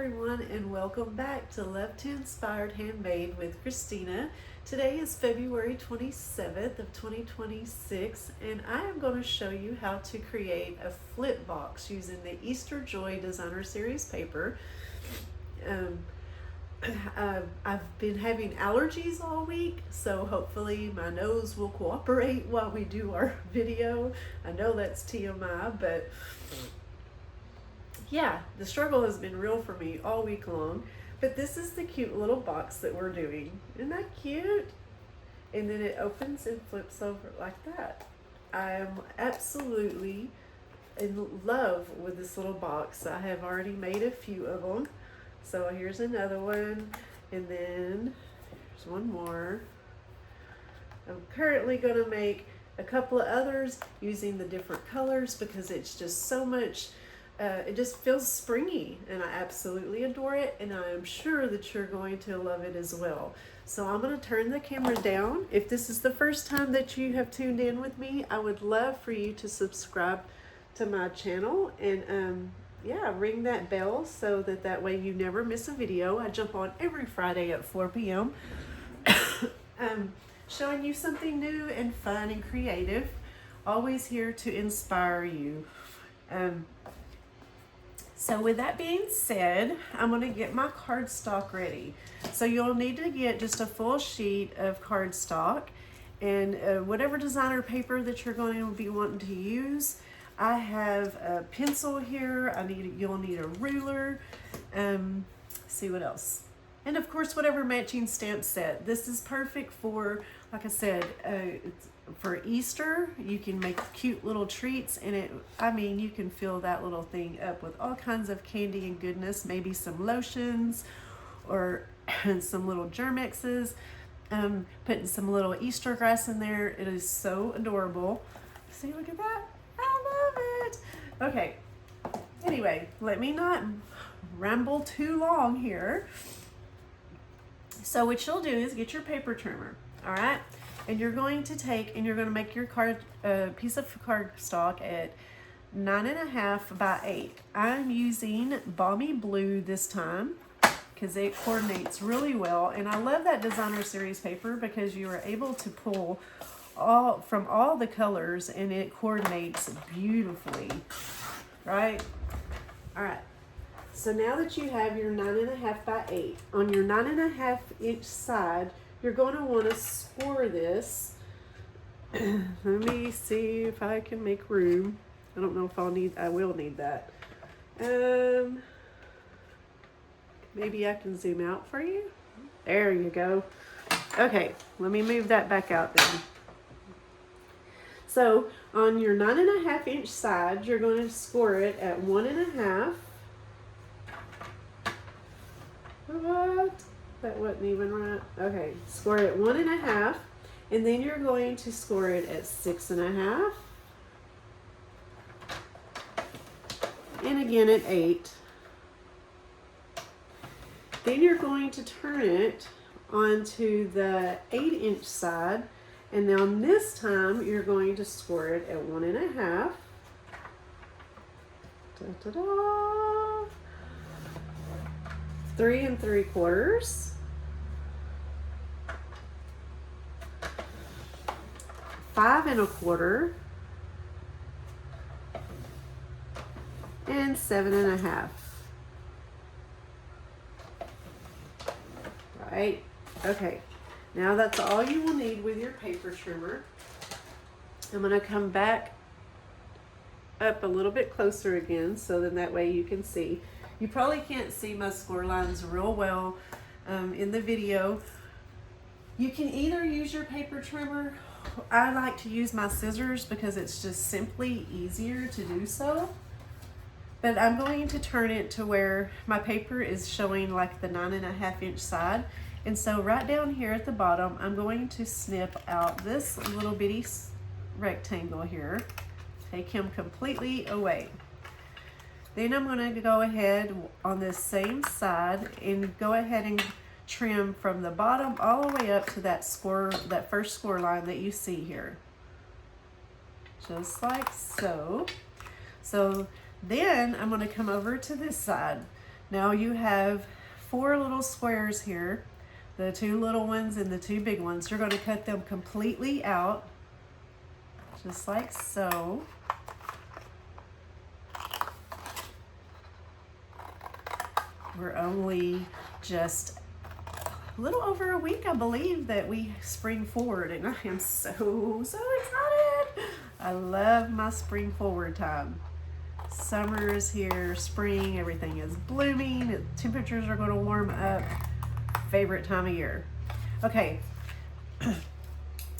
everyone, and welcome back to Love to Inspired Handmade with Christina. Today is February 27th of 2026, and I am going to show you how to create a flip box using the Easter Joy Designer Series paper. I've been having allergies all week, so hopefully my nose will cooperate while we do our video. I know that's TMI, but yeah, the struggle has been real for me all week long. But this is the cute little box that we're doing. Isn't that cute? And then it opens and flips over like that. I am absolutely in love with this little box. I have already made a few of them. So here's another one, and then there's one more. I'm currently going to make a couple of others using the different colors because it's just so much. It just feels springy, and I absolutely adore it, and I am sure that you're going to love it as well. So I'm going to turn the camera down. If this is the first time that you have tuned in with me, I would love for you to subscribe to my channel and yeah, ring that bell so that way you never miss a video. I jump on every Friday at 4 p.m. Showing you something new and fun and creative, always here to inspire you. So with that being said, I'm going to get my cardstock ready. So you'll need to get just a full sheet of cardstock and whatever designer paper that you're going to be wanting to use. I have a pencil here. You'll need a ruler. See what else. And of course, whatever matching stamp set. This is perfect for, like I said, for Easter. You can make cute little treats, and you can fill that little thing up with all kinds of candy and goodness, maybe some lotions or some little Germexes, putting some little Easter grass in there. It is so adorable. See, look at that. I love it. Okay, anyway, let me not ramble too long here. So what you'll do is get your paper trimmer, all right? And you're going to make your piece of cardstock at 9.5 by 8. I'm using Balmy Blue this time because it coordinates really well. And I love that designer series paper because you are able to pull from all the colors and it coordinates beautifully, right? All right. So now that you have your 9.5 by 8, on your 9.5 inch side, you're going to want to score this. Let me see if I can make room. I don't know if I will need that. Maybe I can zoom out for you. There you go. Okay, let me move that back out then. So on your 9.5 inch side, you're going to score it at 1.5. What? That wasn't even right. Okay, score it at 1.5, and then you're going to score it at 6.5, and again at 8. Then you're going to turn it onto the 8 inch side, and now this time you're going to score it at 1.5. Ta-da-da! 3 3/4. 5 1/4, and 7.5. Right? Okay. Now that's all you will need with your paper trimmer. I'm going to come back up a little bit closer again, so then that way you can see. You probably can't see my score lines real well in the video. You can either use your paper trimmer. I like to use my scissors because it's just simply easier to do so. But I'm going to turn it to where my paper is showing like the 9.5 inch side. And so right down here at the bottom, I'm going to snip out this little bitty rectangle here. Take him completely away. Then I'm going to go ahead on this same side and go ahead and trim from the bottom all the way up to that first score line that you see here. Just like so. So then I'm going to come over to this side. Now you have 4 little squares here, the 2 little ones and the 2 big ones. You're going to cut them completely out, just like so. We're only just a little over a week, I believe, that we spring forward, and I am so excited. I love my spring forward time. Summer is here, spring, everything is blooming, temperatures are going to warm up. Favorite time of year. Okay,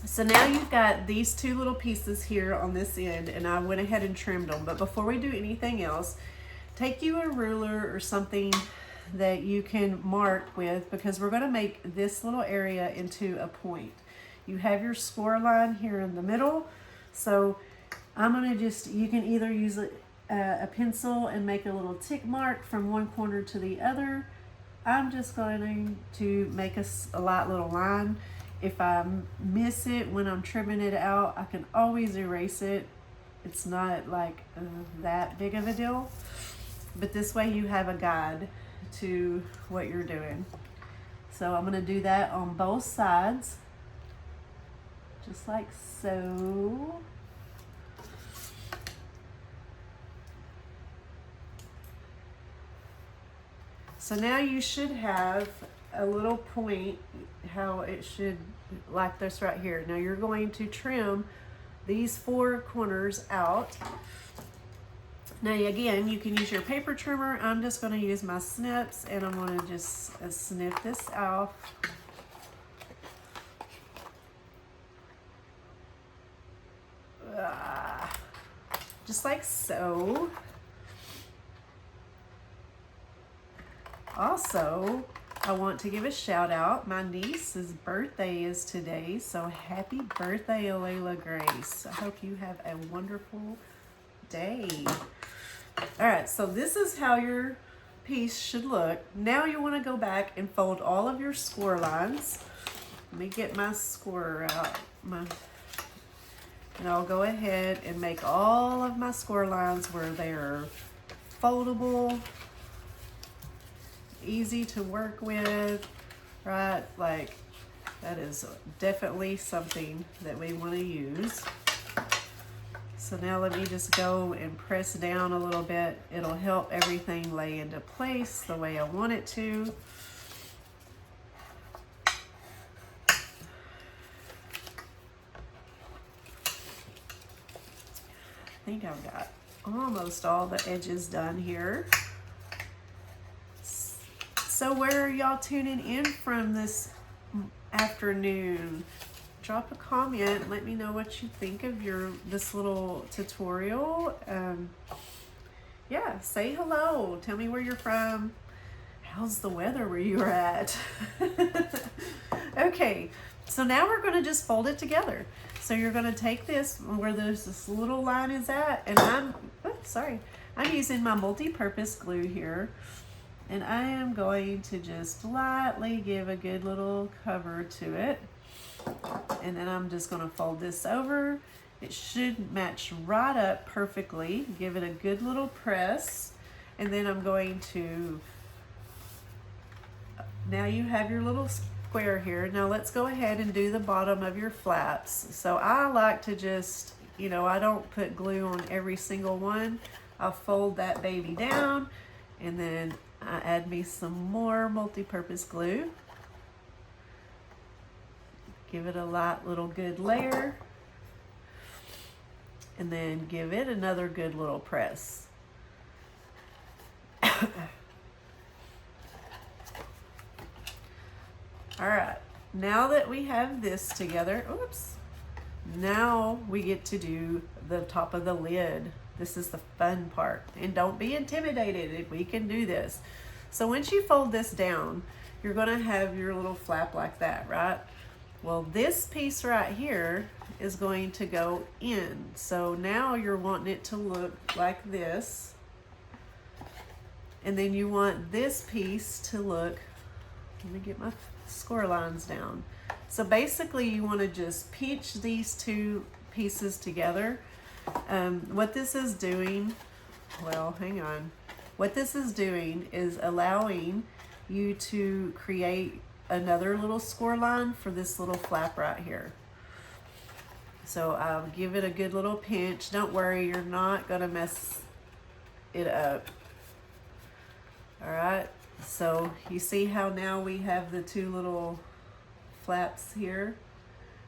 so now you've got these 2 little pieces here on this end, and I went ahead and trimmed them. But before we do anything else, take you a ruler or something that you can mark with, because we're going to make this little area into a point. You have your score line here in the middle, so I'm going to you can either use a pencil and make a little tick mark from one corner to the other. I'm just going to make a light little line. If I miss it when I'm trimming it out, I can always erase it. It's not like that big of a deal, but this way you have a guide to what you're doing. So I'm going to do that on both sides, just like so. So now you should have a little point, how it should, like this right here. Now you're going to trim these 4 corners out. Now again, you can use your paper trimmer. I'm just going to use my snips, and I'm going to just snip this off. Just like so. Also, I want to give a shout out. My niece's birthday is today, so happy birthday, Alayla Grace. I hope you have a wonderful day. All right, so this is how your piece should look. Now you want to go back and fold all of your score lines. Let me get my scorer out. And I'll go ahead and make all of my score lines where they're foldable, easy to work with, right? Like, that is definitely something that we want to use. So now let me just go and press down a little bit. It'll help everything lay into place the way I want it to. I think I've got almost all the edges done here. So where are y'all tuning in from this afternoon? Drop a comment. Let me know what you think of this little tutorial. Yeah, say hello. Tell me where you're from. How's the weather where you're at? Okay, so now we're going to just fold it together. So you're going to take this where this little line is at, and I'm using my multi-purpose glue here. And I am going to just lightly give a good little cover to it. And then I'm just going to fold this over. It should match right up perfectly. Give it a good little press. And then I'm going to, now you have your little square here. Now let's go ahead and do the bottom of your flaps. So I like to just, I don't put glue on every single one. I'll fold that baby down, and then I add me some more multi-purpose glue. Give it a light little good layer, and then give it another good little press. All right, now that we have this together, now we get to do the top of the lid. This is the fun part, and don't be intimidated. We can do this. So once you fold this down, you're going to have your little flap like that, right? Well, this piece right here is going to go in. So now you're wanting it to look like this, and then you want this piece to look, let me get my score lines down. So basically you want to just pinch these 2 pieces together. What this is doing, well, hang on. what this is doing is allowing you to create another little score line for this little flap right here. So I'll give it a good little pinch. Don't worry, you're not gonna mess it up. All right, so you see how now we have the two little flaps here?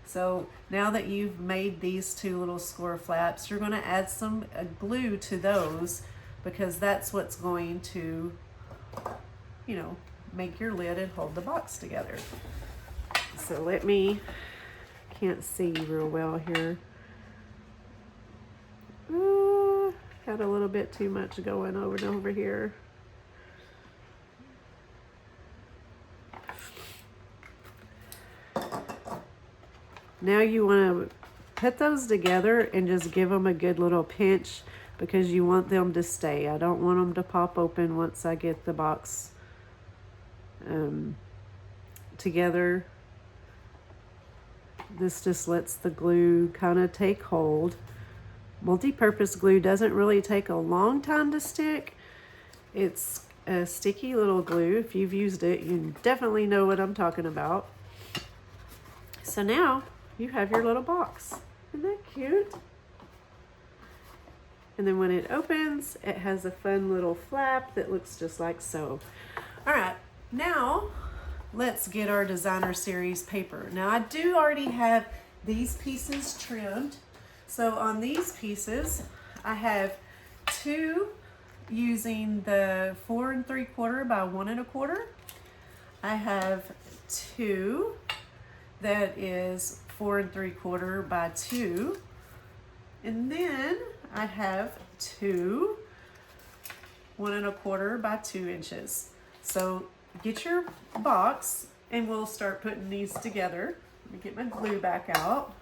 So now that you've made these two little score flaps, you're gonna add some glue to those, because that's what's going to, you know, make your lid and hold the box together. So let me, can't see real well here. Ooh, got a little bit too much going over here. Now you want to put those together and just give them a good little pinch, because you want them to stay. I don't want them to pop open once I get the box together. This just lets the glue kind of take hold. Multi-purpose glue doesn't really take a long time to stick. It's a sticky little glue. If you've used it, you definitely know what I'm talking about. So now you have your little box. Isn't that cute? And then when it opens, it has a fun little flap that looks just like so. All right, now let's get our designer series paper. Now I do already have these pieces trimmed. So on these pieces, I have two using the 4 3/4 by 1 1/4. I have two that is 4 3/4 by 2. And then I have two 1 1/4 by 2 inches. So get your box and we'll start putting these together. Let me get my glue back out.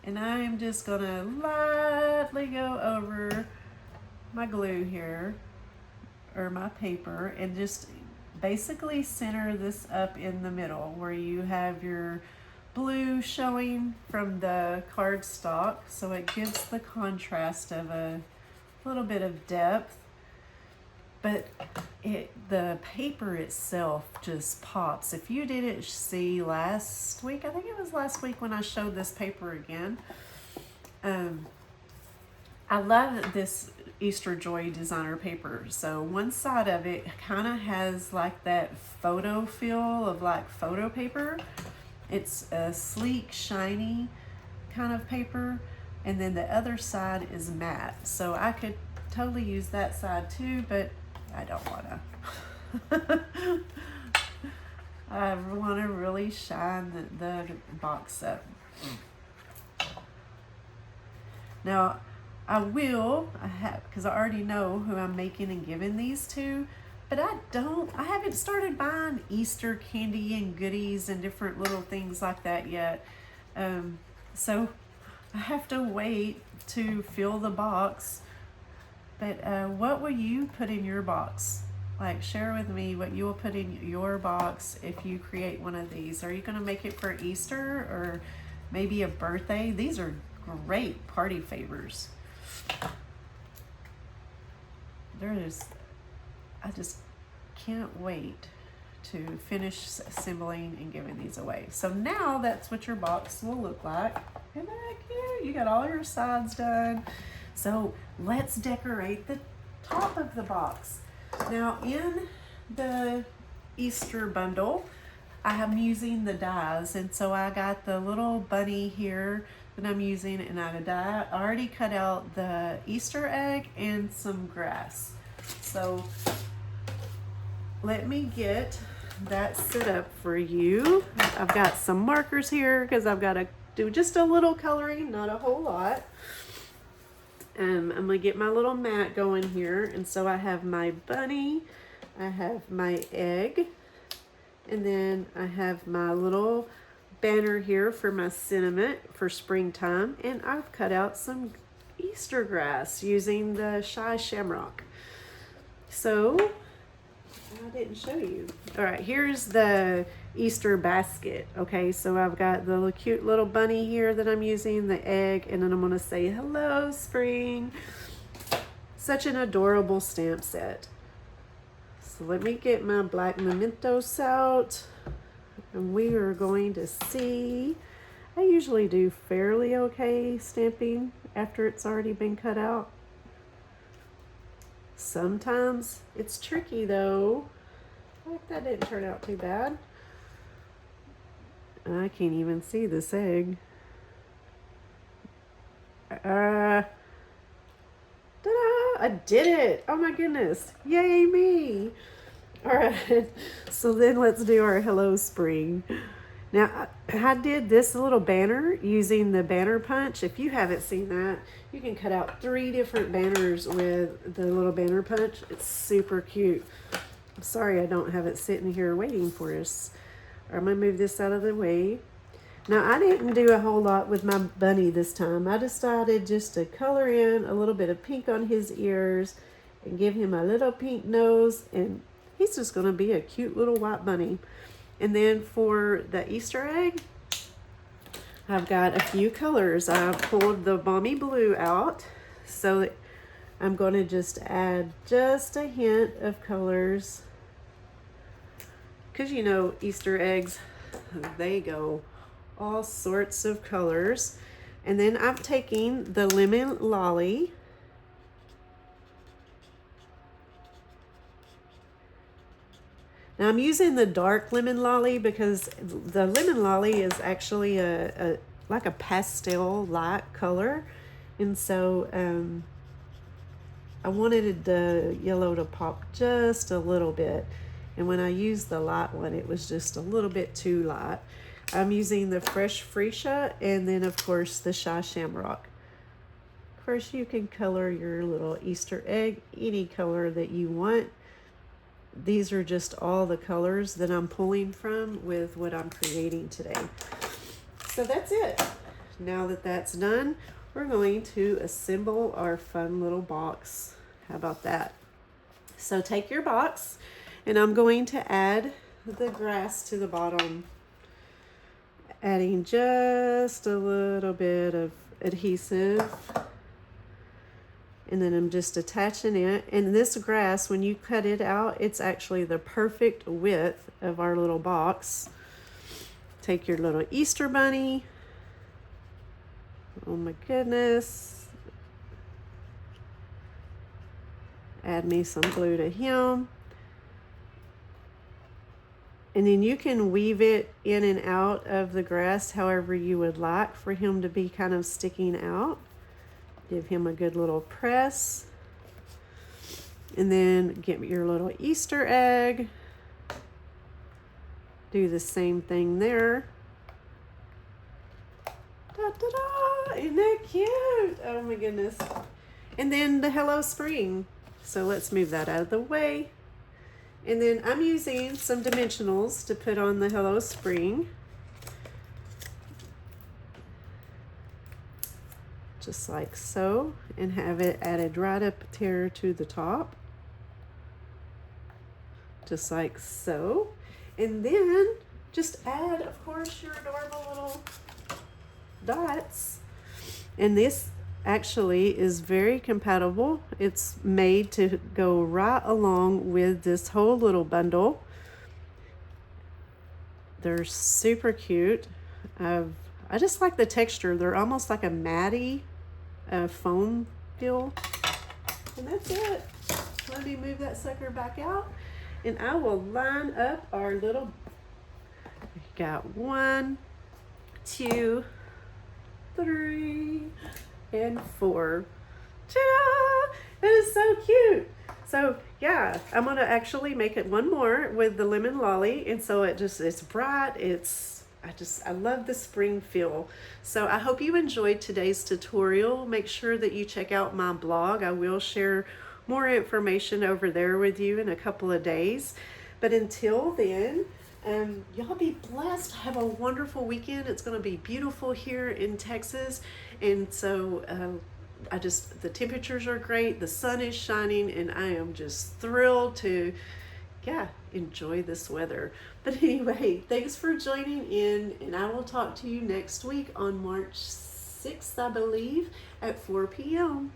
And I'm just gonna lightly go over my glue here, or my paper, and just basically center this up in the middle where you have your blue showing from the cardstock, so it gives the contrast of a little bit of depth. But the paper itself just pops. If you didn't see last week, I think it was last week when I showed this paper again, I love this Easter Joy designer paper. So one side of it kind of has like that photo feel of like photo paper. It's a sleek, shiny kind of paper, and then the other side is matte. So I could totally use that side too, but I don't wanna. I wanna really shine the box up. Now I have, because I already know who I'm making and giving these to, but I haven't started buying Easter candy and goodies and different little things like that yet. So I have to wait to fill the box. But what will you put in your box? Like, share with me what you will put in your box if you create one of these. Are you going to make it for Easter or maybe a birthday? These are great party favors. I just can't wait to finish assembling and giving these away. So now that's what your box will look like. Isn't that cute? You got all your sides done. So let's decorate the top of the box. Now in the Easter bundle, I am using the dies, and so I got the little bunny here that I'm using, and I already cut out the Easter egg and some grass. So let me get that set up for you. I've got some markers here because I've got to do just a little coloring, not a whole lot. I'm gonna get my little mat going here, and so I have my bunny, I have my egg, and then I have my little banner here for my sentiment for springtime, and I've cut out some Easter grass using the Shy Shamrock. So I didn't show you. All right, here's the Easter basket. Okay, so I've got the little cute little bunny here that I'm using, the egg, and then I'm gonna say hello spring. Such an adorable stamp set. So let me get my black mementos out, and we are going to see. I usually do fairly okay stamping after it's already been cut out. Sometimes it's tricky though. Like that didn't turn out too bad. I can't even see this egg. Ta-da! I did it! Oh my goodness! Yay me! Alright, so then let's do our Hello Spring. Now, I did this little banner using the banner punch. If you haven't seen that, you can cut out 3 different banners with the little banner punch. It's super cute. I'm sorry I don't have it sitting here waiting for us. I'm going to move this out of the way. Now, I didn't do a whole lot with my bunny this time. I decided just to color in a little bit of pink on his ears and give him a little pink nose, and he's just going to be a cute little white bunny. And then for the Easter egg, I've got a few colors. I pulled the Balmy Blue out, so I'm going to just add just a hint of colors. Because you know, Easter eggs, they go all sorts of colors. And then I'm taking the Lemon Lolly. Now I'm using the dark Lemon Lolly because the Lemon Lolly is actually like a pastel light color. And so I wanted the yellow to pop just a little bit. And when I used the light one, it was just a little bit too light. I'm using the Fresh Freesia and then of course the Shy Shamrock. Of course you can color your little Easter egg any color that you want. These are just all the colors that I'm pulling from with what I'm creating today. So that's it. Now that that's done, we're going to assemble our fun little box. How about that? So take your box, and I'm going to add the grass to the bottom, adding just a little bit of adhesive. And then I'm just attaching it. And this grass, when you cut it out, it's actually the perfect width of our little box. Take your little Easter bunny. Oh my goodness. Add me some glue to him. And then you can weave it in and out of the grass however you would like for him to be kind of sticking out. Give him a good little press. And then get your little Easter egg. Do the same thing there. Da-da-da! Isn't that cute? Oh my goodness. And then the Hello Spring. So let's move that out of the way. And then I'm using some dimensionals to put on the Hello Spring. Just like so, and have it added right up there to the top, just like so. And then just add, of course, your adorable little dots. And this actually is very compatible. It's made to go right along with this whole little bundle. They're super cute. I just like the texture. They're almost like a matty foam feel. And that's it. Let me move that sucker back out, and I will line up our little, we got 1, 2, 3, and 4. Ta-da! That is so cute. So yeah, I'm gonna actually make it one more with the Lemon Lolly, and so it's bright, I love the spring feel. So I hope you enjoyed today's tutorial. Make sure that you check out my blog. I will share more information over there with you in a couple of days. But until then, y'all be blessed. Have a wonderful weekend. It's going to be beautiful here in Texas. And so the temperatures are great. The sun is shining, and I am just thrilled to enjoy this weather. But anyway, thanks for joining in, and I will talk to you next week on March 6th, I believe, at 4 p.m.